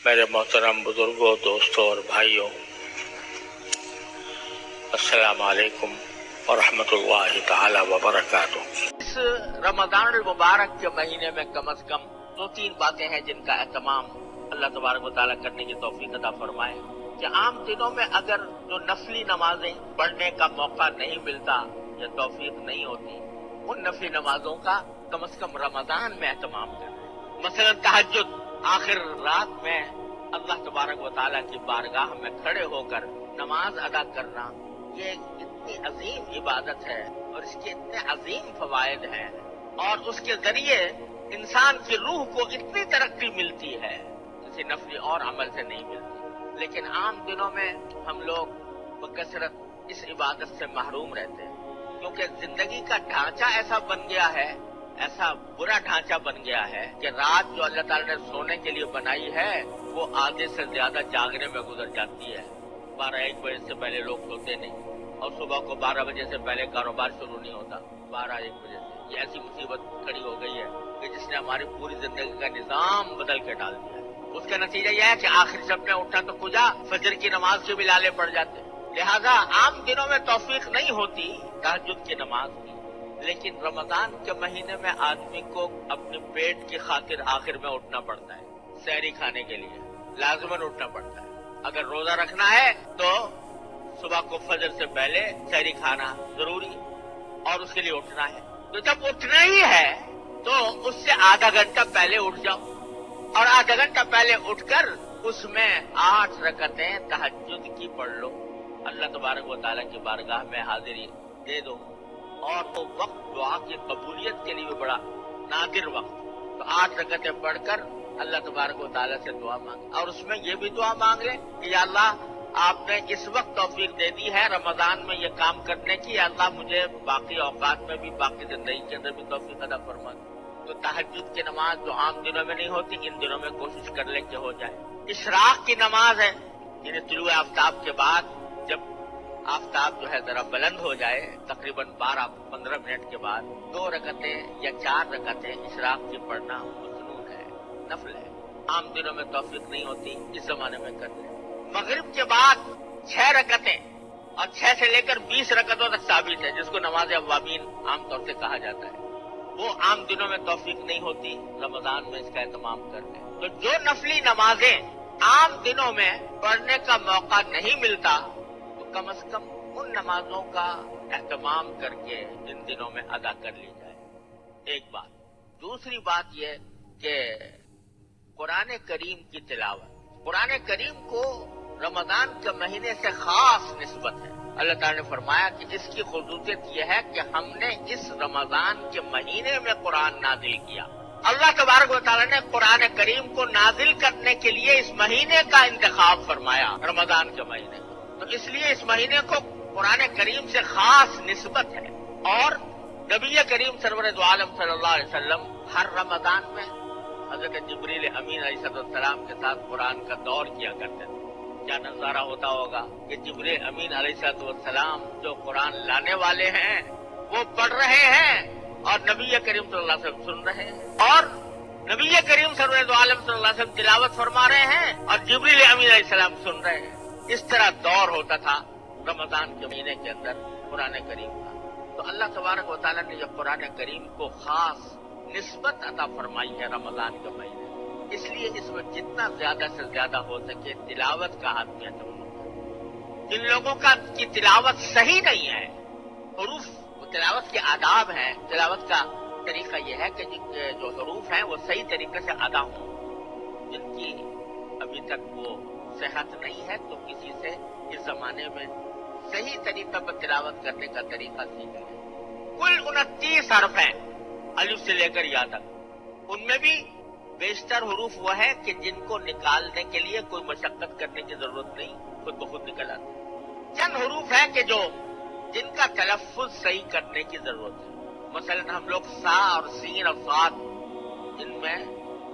मेरे मोहतरम बुजुर्गों, दोस्तों और भाइयों, अस्सलाम वालेकुम व रहमतुल्लाहि तआला व बरकातुहू। इस रमजान मुबारक के महीने में कम से कम 2-3 बातें हैं जिनका एहतमाम अल्लाह तबारक व तआला करने की तौफीक अता फरमाए कि आम दिनों में अगर जो नफली नमाजें पढ़ने का मौका नहीं मिलता या तौफीक नहीं होती, उन नफली नमाजों का कम से कम रमजान में एहतमाम करें। मसलन तहज्जुद, आखिर रात में अल्लाह तबारक व तआला की बारगाह में खड़े होकर नमाज अदा करना, ये इतनी अजीम इबादत है और इसके इतने अजीम फवायद हैं और उसके जरिए इंसान की रूह को इतनी तरक्की मिलती है किसी नफली और अमल से नहीं मिलती। लेकिन आम दिनों में हम लोग बकसरत इस इबादत से महरूम रहते हैं क्योंकि जिंदगी का ढांचा ऐसा बन गया है, ऐसा बुरा ढांचा बन गया है कि रात जो अल्लाह ताला ने सोने के लिए बनाई है वो आधे से ज्यादा जागने में गुजर जाती है। 12-1 बजे से पहले लोग सोते नहीं और सुबह को 12 बजे से पहले कारोबार शुरू नहीं होता। 12-1 बजे से ये ऐसी मुसीबत खड़ी हो गई है कि जिसने हमारी पूरी जिंदगी का निजाम बदल के डाल दिया है। उसका नतीजा यह है कि आखिर शब में उठना तो कुजा, फजर की नमाज के भी लाले पड़ जाते। लिहाजा आम दिनों में तौफीक नहीं होती तहज्जुद की नमाज की, लेकिन रमजान के महीने में आदमी को अपने पेट की खातिर आखिर में उठना पड़ता है। सहरी खाने के लिए लाजमन उठना पड़ता है। अगर रोजा रखना है तो सुबह को फजर से पहले सहरी खाना जरूरी और उसके लिए उठना है। तो जब उठना ही है तो उससे आधा घंटा पहले उठ जाओ और आधा घंटा पहले उठकर उसमें 8 रकतें तहज्जुद की पढ़ लो। अल्लाह तबारक व तआला की बारगाह में हाजिरी दे दो और वो वक्त दुआ की कबूलियत के लिए भी बड़ा नादिर वक्त। तो 8 रकतें पढ़कर अल्लाह तबारक व तआला से दुआ मांगे और उसमें ये भी दुआ मांग ले कि या अल्लाह, आपने इस वक्त तौफीक दे दी है रमजान में ये काम करने की, या अल्लाह मुझे बाकी औकात में भी, बाकी जिंदगी के अंदर भी तौफीक अता फरमा। तो तहज्जुद की नमाज जो आम दिनों में नहीं होती, इन दिनों में कोशिश कर ले कि हो जाए। इशराक की नमाज है, यानी तुलुए आफ्ताब के बाद जब आफ्ताब जो है जरा बुलंद हो जाए, तकरीबन 12-15 मिनट के बाद 2 रकतें या 4 रकतें इशराक की पढ़ना मसनून है, नफल है। आम दिनों में तौफीक नहीं होती, इस जमाने में कर ले। मगरिब के बाद 6 रकतें और 6 से लेकर 20 रकतों तक साबित है, जिसको नमाज अव्वाबीन आमतौर से कहा जाता है। वो आम दिनों में तौफीक नहीं होती, रमजान में इसका एहतमाम कर ले। तो जो नफली नमाजें आम दिनों में पढ़ने का मौका नहीं मिलता, कम से कम उन नमाजों का एहतमाम करके इन दिनों में अदा कर ली जाए। एक बात। दूसरी बात यह कि कुरान करीम की तिलावत, कुरान करीम को रमजान के महीने से खास निस्बत है। अल्लाह ताला ने फरमाया कि इसकी खुसूसियत यह है कि हमने इस रमजान के महीने में कुरान नाजिल किया। अल्लाह तबारक व तआला ने कुरान करीम को नाजिल करने के लिए इस महीने का इंतखाब फरमाया, रमजान के महीने। तो इसलिए इस महीने को कुरान करीम से खास निस्बत है और नबी करीम सरवर दो आलम सल्लल्लाहु अलैहि वसल्लम हर रमजान में हजरत जिब्रील अमीन अलैहिस्सलाम के साथ कुरान का दौर किया करते थे। क्या नजारा होता होगा कि जिब्रील अमीन अलैहिस्सलाम जो कुरान लाने वाले हैं वो पढ़ रहे हैं और नबी करीम सल्लल्लाहु अलैहि वसल्लम सुन रहे हैं, और नबी करीम सरवर दो आलम सल्लल्लाहु अलैहि वसल्लम तिलावत फरमा रहे हैं और जिब्रील अमीन अलैहिस्सलाम सुन रहे हैं। इस तरह दौर होता था रमजान के महीने के अंदर कुरान करीम का। तो अल्लाह तबारक व तआला ने जब कुरान करीम को खास निस्बत अता फरमाई है रमजान के महीने, इसलिए इसमें जितना ज्यादा से ज्यादा हो सके तिलावत का आदमियत हो। जिन लोगों की तिलावत सही नहीं है, हरूफ, तिलावत के आदाब हैं, तिलावत का तरीका यह है कि जो हरूफ हैं वो सही तरीके से अदा हो। जिनकी अभी तक वो सेहत नहीं है तो किसी से इस जमाने में सही तरीके पर तिलावत करने का तरीका सीख लें। कुल 29 हर्फ हैं अलिफ से लेकर या तक। उनमें भी बेशतर हरूफ वो है कि जिनको निकालने के लिए कोई मशक्कत करने की जरूरत नहीं, खुद ब खुद निकल आते। चंद हरूफ है कि जो जिनका तलफ्फुज सही करने की जरूरत है। मसलन हम लोग सा और सीन और साद, इनमें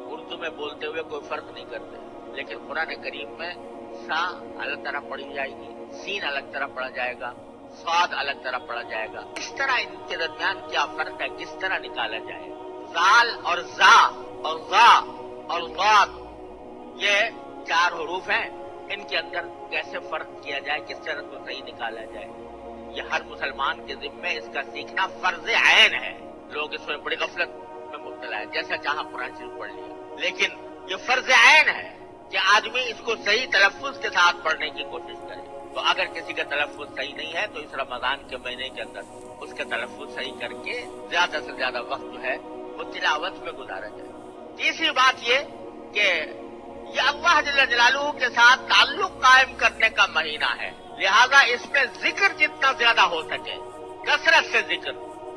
उर्दू में बोलते हुए कोई फर्क नहीं करते, लेकिन कुरान करीम में सा अलग तरह पढ़ी जाएगी, सीन अलग तरह पढ़ा जाएगा, स्वाद अलग तरह पढ़ा जाएगा। इस तरह इनके दरमियान क्या फर्क है, किस तरह निकाला जाए। जाल और जा और गा और गाद, ये 4 हरूफ हैं, इनके अंदर कैसे फर्क किया जाए, किस तरह को सही निकाला जाए, ये हर मुसलमान के जिम्मे इसका सीखना फर्ज ऐन है। लोग इसमें बड़ी गफलत में मुब्तला है, जैसा चाहा कुरान शरीफ पढ़ लिया, लेकिन ये फर्ज ऐन है कि आदमी इसको सही तलफ्फुज के साथ पढ़ने की कोशिश करे। तो अगर किसी का तलफ्फुज सही नहीं है तो इस रमजान के महीने के अंदर उसका तलफ्फुज सही करके ज्यादा से ज्यादा वक्त जो है वो तिलावत में गुजारा जाए। तीसरी बात ये कि ये अल्लाह जल्ल जलालुहु के साथ ताल्लुक कायम करने का महीना है, लिहाजा इसमें जिक्र जितना ज्यादा हो सके, कसरत से जिक्र,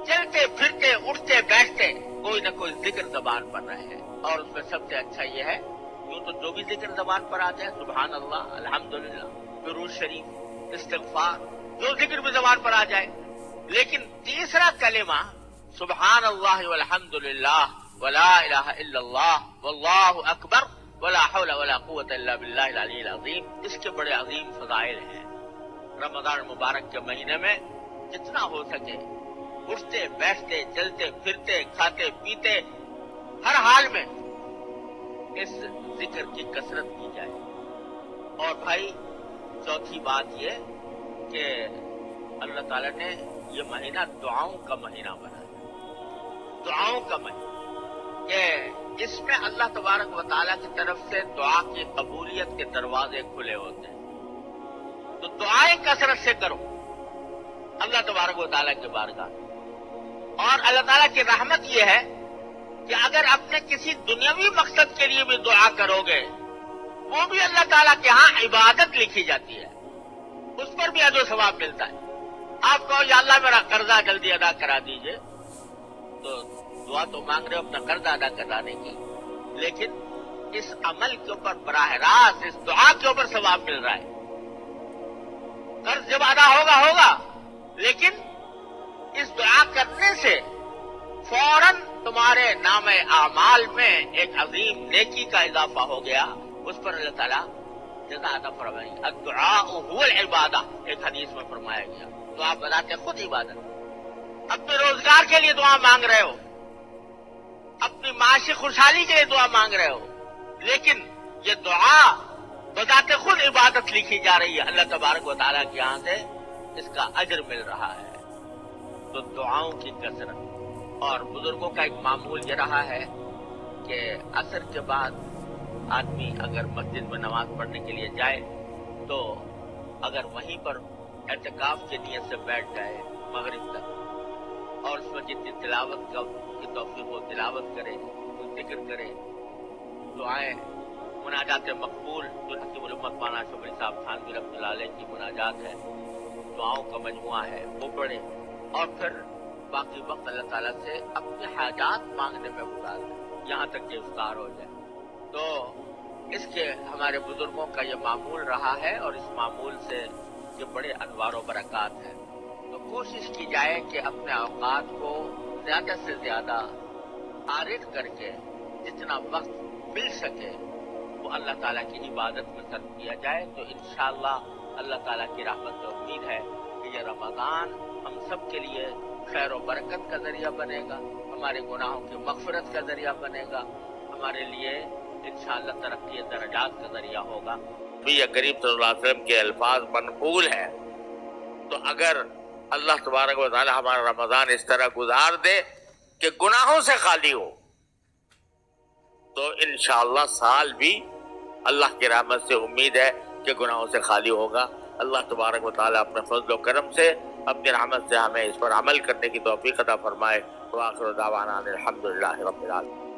चलते फिरते उठते बैठते कोई न कोई जिक्र जबान पर रहे हैं। और उसमें सबसे अच्छा ये है, यूं तो जो भी जिक्र जबान पर आ जाए, सुभान अल्लाह, अल्हम्दुलिल्लाह, दुरूद शरीफ, इस्तिगफार, जो जिक्र भी जबान पर आ जाए, लेकिन तीसरा कलिमा सुभान अल्लाह वल्हम्दुलिल्लाह वला इलाहा इल्लल्लाह वल्लाहु अकबर वला हौला वला कुव्वता इल्ला बिल्लाहिल अलील अज़ीम, इसके बड़े अजीम फज़ाइल हैं। रमजान मुबारक के महीने में जितना हो सके उठते बैठते चलते फिरते खाते पीते हर हाल में इस जिक्र की कसरत की जाए। और भाई चौथी बात ये कि अल्लाह ताला ने ये महीना दुआओं का महीना बनाया, दुआओं का महीना, कि इसमें अल्लाह तबारक व तआला की तरफ से दुआ की कबूलियत के दरवाजे खुले होते हैं। तो दुआएं कसरत से करो अल्लाह तबारक व तआला के बारगाह। और अल्लाह ताला की रहमत यह है कि अगर अपने किसी दुनियावी मकसद के लिए भी दुआ करोगे, वो भी अल्लाह ताला के यहाँ इबादत लिखी जाती है, उस पर भी अजर सवाब मिलता है। आप कहो या अल्लाह मेरा कर्जा जल्दी अदा करा दीजिए, तो दुआ तो मांग रहे हो अपना कर्जा अदा कराने की, लेकिन इस अमल के ऊपर बराह रास्त इस दुआ के ऊपर सवाब मिल रहा है। कर्ज जब अदा होगा, लेकिन इस दुआ करने से फौरन तुम्हारे नामे आमाल में एक अजीम नेकी का इजाफा हो गया, उस पर अल्लाह ताला जज़ा अता फरमाएंगे। अद्दुआ हुवल इबादा, एक हदीस में फरमाया गया, तो आप बताते खुद इबादत। अपने रोजगार के लिए दुआ मांग रहे हो, अपनी माशी खुशहाली के लिए दुआ मांग रहे हो, लेकिन ये दुआ बजाते खुद इबादत लिखी जा रही है, अल्लाह तबारक व तआला के यहाँ से इसका अजर मिल रहा है। तो दुआओं की कसरत। और बुजुर्गों का एक मामूल ये रहा है कि असर के बाद आदमी अगर मस्जिद में नमाज पढ़ने के लिए जाए तो अगर वहीं पर एतकाफ की नियत से बैठ जाए मगरिब तक और उसमें जितनी तिलावत की तौफीक हो तिलावत करे, जिक्र करे, दुआएं, मुनाजात मकबूल, जो हकीमुल उम्मत मौलाना शबरी साहब थानवी रहमतुल्लाह अलैह की मुनाजात है, दुआओं का मजमुआ है, वो पढ़े और फिर बाकी वक्त अल्लाह ताला से अपने हाजात मांगने में गुजार दें, यहाँ तक कि इफ्तार हो जाए। तो इसके हमारे बुजुर्गों का ये मामूल रहा है और इस मामूल से ये बड़े अनवार व बरक़ात है। तो कोशिश की जाए कि अपने औकात को ज्यादा से ज्यादा आरिद करके जितना वक्त मिल सके वो अल्लाह ताला की इबादत में सर्व किया जाए। तो इंशाअल्लाह अल्लाह ताला की रहमत से उम्मीद है कि ये रमजान हम सब के लिए खैर और बरकत का जरिया बनेगा, हमारे गुनाहों की मग़फ़िरत का जरिया बनेगा, हमारे लिए इंशाअल्लाह तरक्की दरजात का जरिया होगा। भी करीम सल्लल्लाहु अलैहि वसल्लम के अल्फाज मनक़ूल हैं, तो अगर अल्लाह तबारक व तआला हमारा रमजान इस तरह गुजार दे कि गुनाहों से खाली हो, तो इंशाअल्लाह साल भी अल्लाह की रहमत से उम्मीद है कि गुनाहों से खाली होगा। अल्लाह तबारक व तआला अपने फज़ल व करम से अपनी रहमत से हमें इस पर अमल करने की तौफीक अता फरमाए। व आखिर दावाना अनिल हम्दुलिल्लाहि रब्बिल आलमीन।